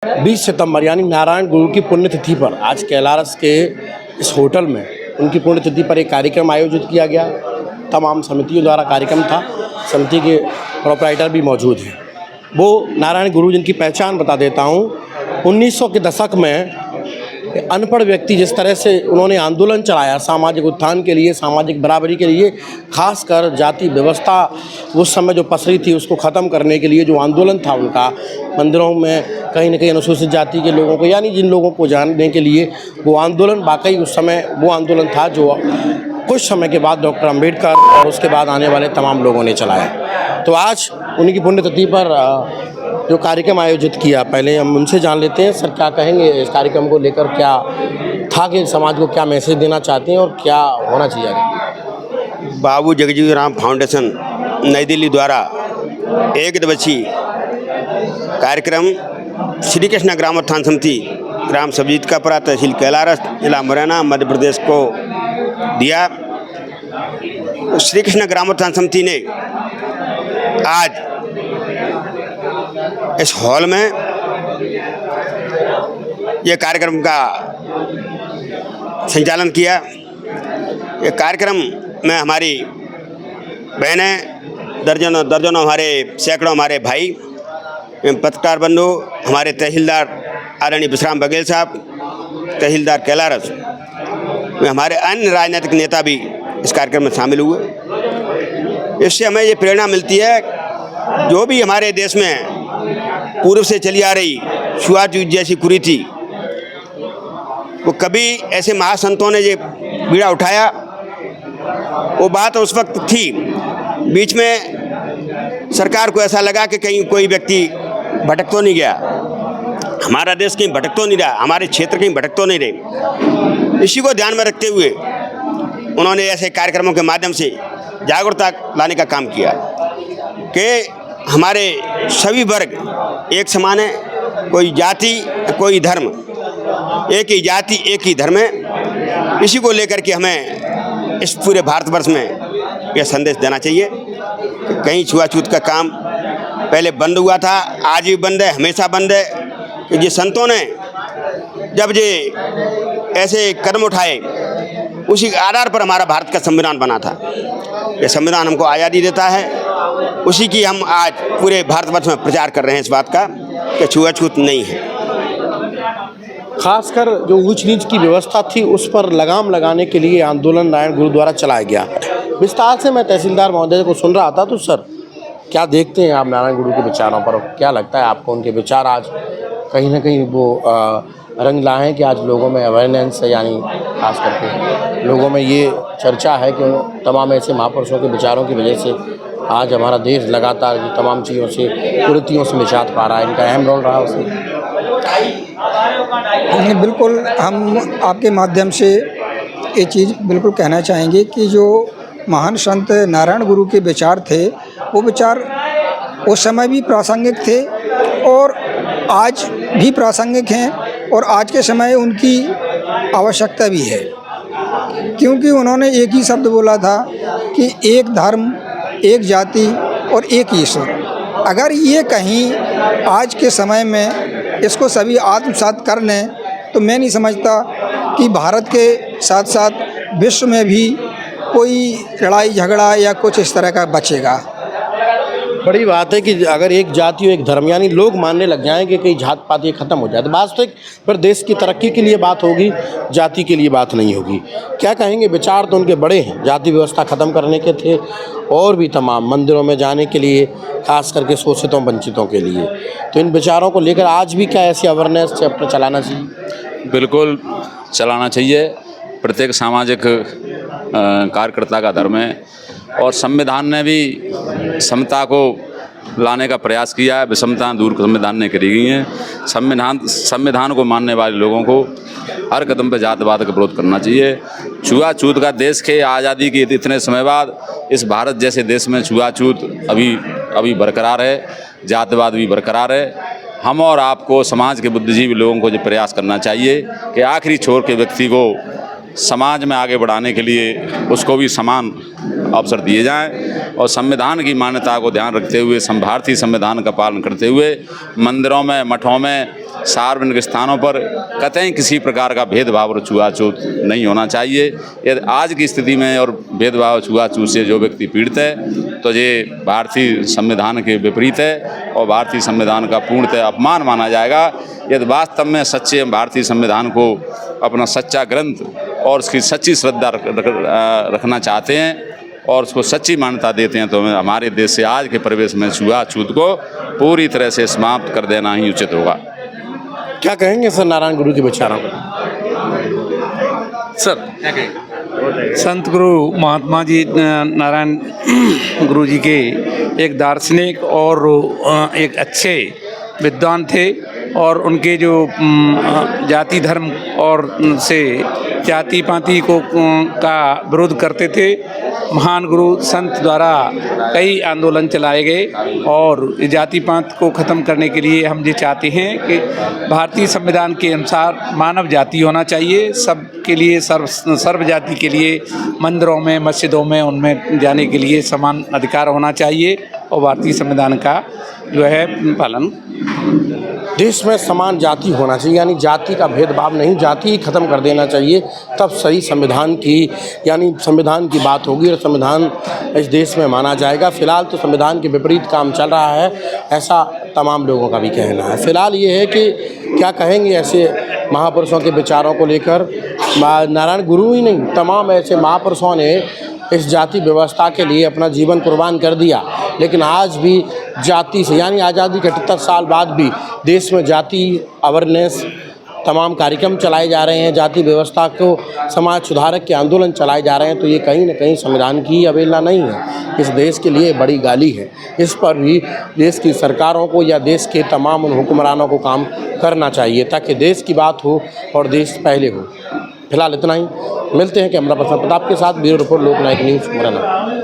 20 सितंबर यानी नारायण गुरु की पुण्यतिथि पर आज कैलारस के इस होटल में उनकी पुण्यतिथि पर एक कार्यक्रम आयोजित किया गया। तमाम समितियों द्वारा कार्यक्रम था। समिति के प्रोपराइटर भी मौजूद हैं। वो नारायण गुरु जिनकी पहचान बता देता हूँ। 1900 के दशक में अनपढ़ व्यक्ति जिस तरह से उन्होंने आंदोलन चलाया सामाजिक उत्थान के लिए, सामाजिक बराबरी के लिए, खासकर जाति व्यवस्था उस समय जो पसरी थी उसको ख़त्म करने के लिए जो आंदोलन था उनका, मंदिरों में कहीं न कहीं अनुसूचित जाति के लोगों को यानी जिन लोगों को जानने के लिए वो आंदोलन वाकई उस समय वो आंदोलन था जो कुछ समय के बाद डॉक्टर अम्बेडकर और उसके बाद आने वाले तमाम लोगों ने चलाया। तो आज उनकी पुण्यतिथि पर जो कार्यक्रम आयोजित किया, पहले हम उनसे जान लेते हैं। सर, क्या कहेंगे इस कार्यक्रम को लेकर? क्या था कि समाज को क्या मैसेज देना चाहते हैं और क्या होना चाहिए आगे? बाबू जगजीवन राम फाउंडेशन नई दिल्ली द्वारा एक दिवसीय कार्यक्रम श्री कृष्ण ग्रामोत्थान समिति ग्राम सब्जीतकापुरा तहसील कैलारस जिला मुरैना मध्य प्रदेश को दिया। श्री कृष्ण ग्रामोत्थान समिति ने आज इस हॉल में ये कार्यक्रम का संचालन किया। ये कार्यक्रम में हमारी बहनें, दर्जनों हमारे सैकड़ों हमारे भाई, पत्रकार बंधु, हमारे तहसीलदार आदरणीय विश्राम बघेल साहब, तहसीलदार कैलारस में हमारे अन्य राजनीतिक नेता भी इस कार्यक्रम में शामिल हुए। इससे हमें ये प्रेरणा मिलती है, जो भी हमारे देश में पूर्व से चली आ रही छुआछूत जैसी कुरीति, वो कभी ऐसे महासंतों ने ये बीड़ा उठाया। वो बात उस वक्त थी, बीच में सरकार को ऐसा लगा कि कहीं कोई व्यक्ति भटक तो नहीं गया, हमारा देश कहीं भटक तो नहीं रहा, हमारे क्षेत्र कहीं भटक तो नहीं रहे। इसी को ध्यान में रखते हुए उन्होंने ऐसे कार्यक्रमों के माध्यम से जागरूकता लाने का काम किया कि हमारे सभी वर्ग एक समान है, कोई जाति कोई धर्म, एक ही जाति एक ही धर्म है। इसी को लेकर के हमें इस पूरे भारतवर्ष में यह संदेश देना चाहिए कि कहीं छुआछूत का काम पहले बंद हुआ था, आज भी बंद है, हमेशा बंद है। कि ये संतों ने जब ये ऐसे कदम उठाए, उसी आधार पर हमारा भारत का संविधान बना था। यह संविधान हमको आज़ादी देता है, उसी की हम आज पूरे भारतवर्ष में प्रचार कर रहे हैं इस बात का कि छुआछूत नहीं है। खासकर जो ऊंच नीच की व्यवस्था थी उस पर लगाम लगाने के लिए आंदोलन नारायण गुरु द्वारा चलाया गया। विस्तार से मैं तहसीलदार महोदय को सुन रहा था। तो सर, क्या देखते हैं आप नारायण गुरु के विचारों पर? क्या लगता है आपको उनके विचार आज कहीं ना कहीं वो रंग लाए हैं कि आज लोगों में अवेयरनेस है, यानी खास करके लोगों में ये चर्चा है कि तमाम ऐसे महापुरुषों के विचारों की वजह से आज हमारा देश लगातार ये तमाम चीज़ों से, कुरीतियों से निजात पा रहा है। इनका अहम रोल रहा उसमें। बिल्कुल, हम आपके माध्यम से ये चीज़ बिल्कुल कहना चाहेंगे कि जो महान संत नारायण गुरु के विचार थे, वो विचार उस समय भी प्रासंगिक थे और आज भी प्रासंगिक हैं और आज के समय उनकी आवश्यकता भी है, क्योंकि उन्होंने एक ही शब्द बोला था कि एक धर्म, एक जाति और एक ईश्वर। अगर ये कहीं आज के समय में इसको सभी आत्मसात कर लें तो मैं नहीं समझता कि भारत के साथ साथ विश्व में भी कोई लड़ाई झगड़ा या कुछ इस तरह का बचेगा। बड़ी बात है कि अगर एक जाति और एक धर्म यानी लोग मानने लग जाएं कि कई जात पात ये ख़त्म हो जाए तो वास्तविक पर देश की तरक्की के लिए बात होगी, जाति के लिए बात नहीं होगी। क्या कहेंगे? विचार तो उनके बड़े हैं, जाति व्यवस्था ख़त्म करने के थे और भी तमाम मंदिरों में जाने के लिए, खास करके शोषितों वंचितों के लिए। तो इन विचारों को लेकर आज भी क्या ऐसी अवेयरनेस चैप्टर चलाना चाहिए? बिल्कुल चलाना चाहिए। प्रत्येक सामाजिक कार्यकर्ता का धर्म है और संविधान ने भी समता को लाने का प्रयास किया है। विषमता दूर संविधान ने करी गई है। संविधान को मानने वाले लोगों को हर कदम पर जातिवाद का विरोध करना चाहिए। छुआछूत का देश के आज़ादी के इतने समय बाद इस भारत जैसे देश में छुआछूत अभी बरकरार है, जातिवाद भी बरकरार है। हम और आपको समाज के बुद्धिजीवी लोगों को जो प्रयास करना चाहिए कि आखिरी छोर के व्यक्ति को समाज में आगे बढ़ाने के लिए उसको भी समान अवसर दिए जाएं और संविधान की मान्यता को ध्यान रखते हुए भारतीय संविधान का पालन करते हुए मंदिरों में, मठों में, सार्वजनिक स्थानों पर कतई किसी प्रकार का भेदभाव और छुआछूत नहीं होना चाहिए। यदि आज की स्थिति में और भेदभाव छुआछूत से जो व्यक्ति पीड़ित है तो ये भारतीय संविधान के विपरीत है और भारतीय संविधान का पूर्णतः अपमान माना जाएगा। यदि वास्तव में सच्चे भारतीय संविधान को अपना सच्चा ग्रंथ और उसकी सच्ची श्रद्धा रखना चाहते हैं और उसको सच्ची मान्यता देते हैं तो हमारे देश से आज के परिवेश में छुआछूत को पूरी तरह से समाप्त कर देना ही उचित होगा। क्या कहेंगे सर नारायण गुरु के विचारों को? सर, संत गुरु महात्मा जी नारायण गुरु जी के एक दार्शनिक और एक अच्छे विद्वान थे और उनके जो जाति धर्म और से जाति पाति को का विरोध करते थे। महान गुरु संत द्वारा कई आंदोलन चलाए गए और जाति पात को ख़त्म करने के लिए हम ये चाहते हैं कि भारतीय संविधान के अनुसार मानव जाति होना चाहिए, सबके लिए सर्व जाति के लिए मंदिरों में, मस्जिदों में, उनमें जाने के लिए समान अधिकार होना चाहिए और भारतीय संविधान का जो है पालन। देश में समान जाति होना चाहिए, यानी जाति का भेदभाव नहीं, जाति ही ख़त्म कर देना चाहिए, तब सही संविधान की बात होगी और संविधान इस देश में माना जाएगा। फिलहाल तो संविधान के विपरीत काम चल रहा है, ऐसा तमाम लोगों का भी कहना है। फिलहाल ये है कि क्या कहेंगे ऐसे महापुरुषों के विचारों को लेकर? नारायण गुरु ही नहीं, तमाम ऐसे महापुरुषों ने इस जाति व्यवस्था के लिए अपना जीवन कुर्बान कर दिया, लेकिन आज भी जाति से, यानी आज़ादी के 78 साल बाद भी देश में जाति अवेयरनेस तमाम कार्यक्रम चलाए जा रहे हैं, जाति व्यवस्था को समाज सुधारक के आंदोलन चलाए जा रहे हैं। तो ये कहीं न कहीं संविधान की अवहेलना नहीं है, इस देश के लिए बड़ी गाली है। इस पर भी देश की सरकारों को या देश के तमाम उन हुक्मरानों को काम करना चाहिए ताकि देश की बात हो और देश पहले हो। फिलहाल इतना ही, मिलते हैं कैमरा पर्सन प्रताप के साथ, ब्यूरो रिपोर्ट, लोकनायक न्यूज़, मुरैना।